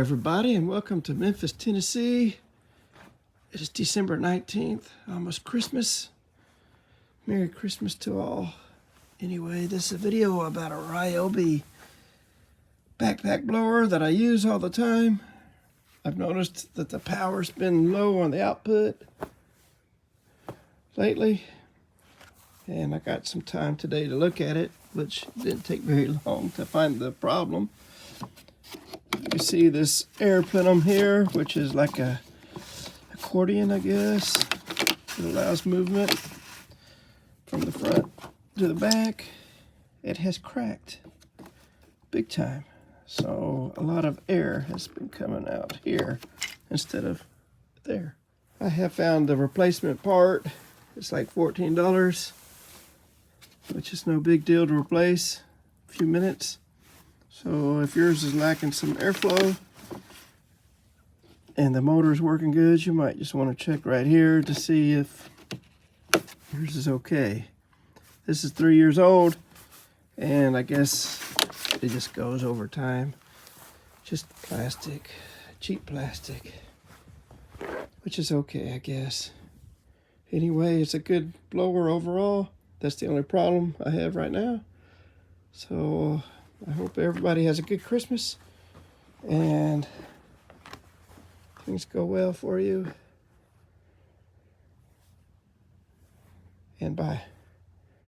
everybody, and welcome to Memphis, Tennessee. It is December 19th, almost Christmas. Merry Christmas to all. Anyway, this is a video about a Ryobi Backpack Blower that I use all the time. I've noticed that the power's been low on the output lately, and I got some time today to look at it, which didn't take very long to find the problem. You see this air plenum here, which is like a accordion, I guess. It allows movement from the front to the back. It has cracked big time. So a lot of air has been coming out here instead of there. I have found the replacement part. It's like $14, which is no big deal to replace. A few minutes. So if yours is lacking some airflow and the motor is working good, you might just want to check right here to see if yours is okay. This is 3 years old, and I guess it just goes over time. Just plastic, cheap plastic, which is okay, I guess. Anyway, it's a good blower overall. That's the only problem I have right now. So I hope everybody has a good Christmas and things go well for you. And bye.